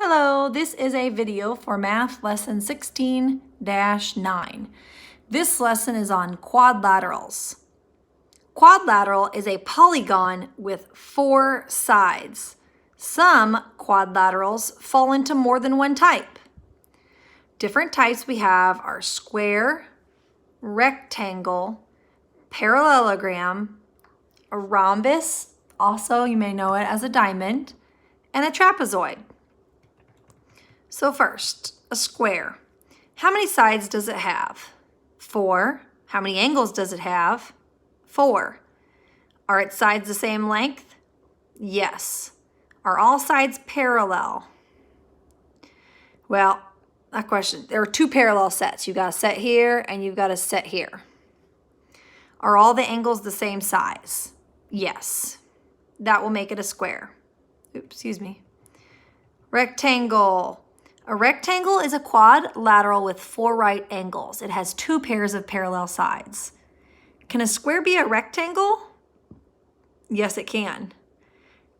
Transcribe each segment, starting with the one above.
Hello, this is a video for Math Lesson 16-9. This lesson is on quadrilaterals. Quadrilateral is a polygon with 4 sides. Some quadrilaterals fall into more than one type. Different types we have are square, rectangle, parallelogram, a rhombus, also you may know it as a diamond, and a trapezoid. So first, a square. How many sides does it have? 4. How many angles does it have? 4. Are its sides the same length? Yes. Are all sides parallel? Well, a question. There are 2 parallel sets. You've got a set here and you've got a set here. Are all the angles the same size? Yes. That will make it a square. Oops, excuse me. Rectangle. A rectangle is a quadrilateral with 4 right angles. It has 2 pairs of parallel sides. Can a square be a rectangle? Yes, it can.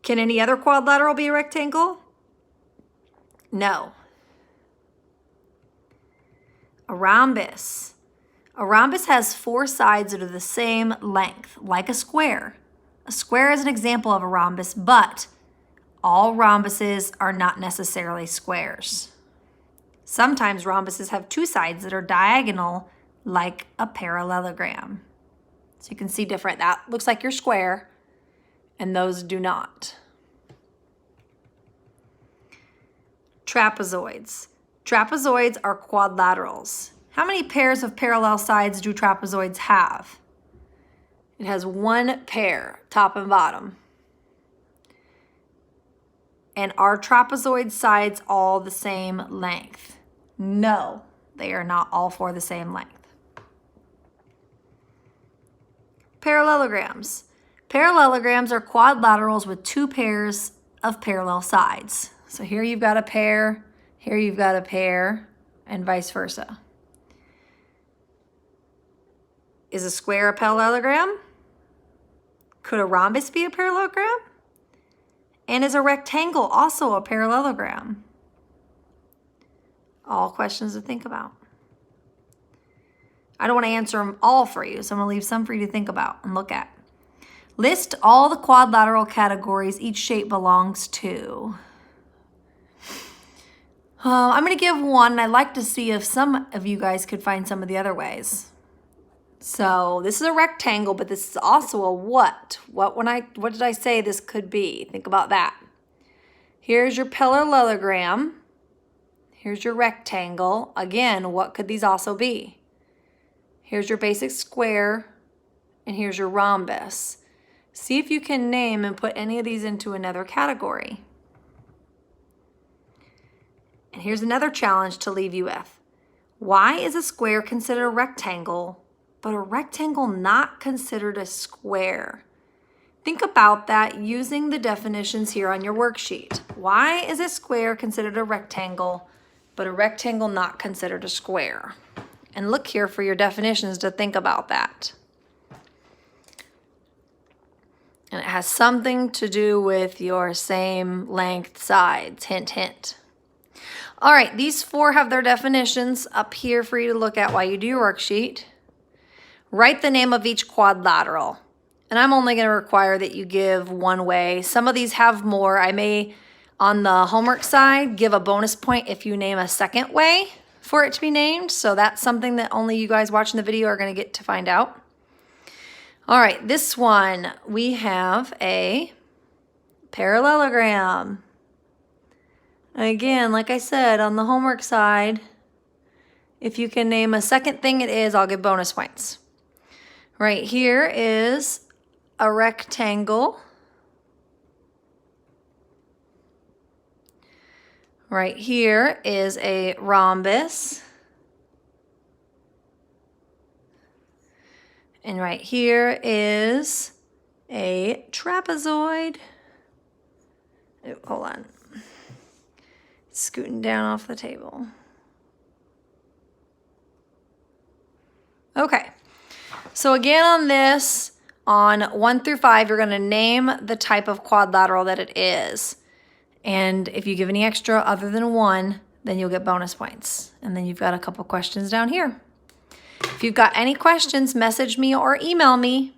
Can any other quadrilateral be a rectangle? No. A rhombus. A rhombus has 4 sides that are the same length, like a square. A square is an example of a rhombus, but all rhombuses are not necessarily squares. Sometimes rhombuses have 2 sides that are diagonal, like a parallelogram. So you can see different. That looks like your square, and those do not. Trapezoids. Trapezoids are quadrilaterals. How many pairs of parallel sides do trapezoids have? It has 1 pair, top and bottom. And are trapezoid sides all the same length? No, they are not all 4 the same length. Parallelograms. Parallelograms are quadrilaterals with 2 pairs of parallel sides. So here you've got a pair, here you've got a pair, and vice versa. Is a square a parallelogram? Could a rhombus be a parallelogram? And is a rectangle also a parallelogram? All questions to think about. I don't want to answer them all for you, so I'm going to leave some for you to think about and look at. List all the quadrilateral categories each shape belongs to. I'm going to give one, and I'd like to see if some of you guys could find some of the other ways. So this is a rectangle, but this is also a what? What did I say this could be? Think about that. Here's your parallelogram. Here's your rectangle. Again, what could these also be? Here's your basic square, and here's your rhombus. See if you can name and put any of these into another category. And here's another challenge to leave you with. Why is a square considered a rectangle, but a rectangle not considered a square? Think about that using the definitions here on your worksheet. Why is a square considered a rectangle, but a rectangle not considered a square? And look here for your definitions to think about that. And it has something to do with your same length sides. Hint, hint. All right, these 4 have their definitions up here for you to look at while you do your worksheet. Write the name of each quadrilateral. And I'm only going to require that you give one way. Some of these have more. I may, on the homework side, give a bonus point if you name a second way for it to be named. So that's something that only you guys watching the video are going to get to find out. All right, this one, we have a parallelogram. Again, like I said, on the homework side, if you can name a second thing it is, I'll give bonus points. Right here is a rectangle. Right here is a rhombus. And right here is a trapezoid. Oh, hold on. Scooting down off the table. Okay. So again on this, on 1 through 5, you're going to name the type of quadrilateral that it is. And if you give any extra other than 1, then you'll get bonus points. And then you've got a couple questions down here. If you've got any questions, message me or email me.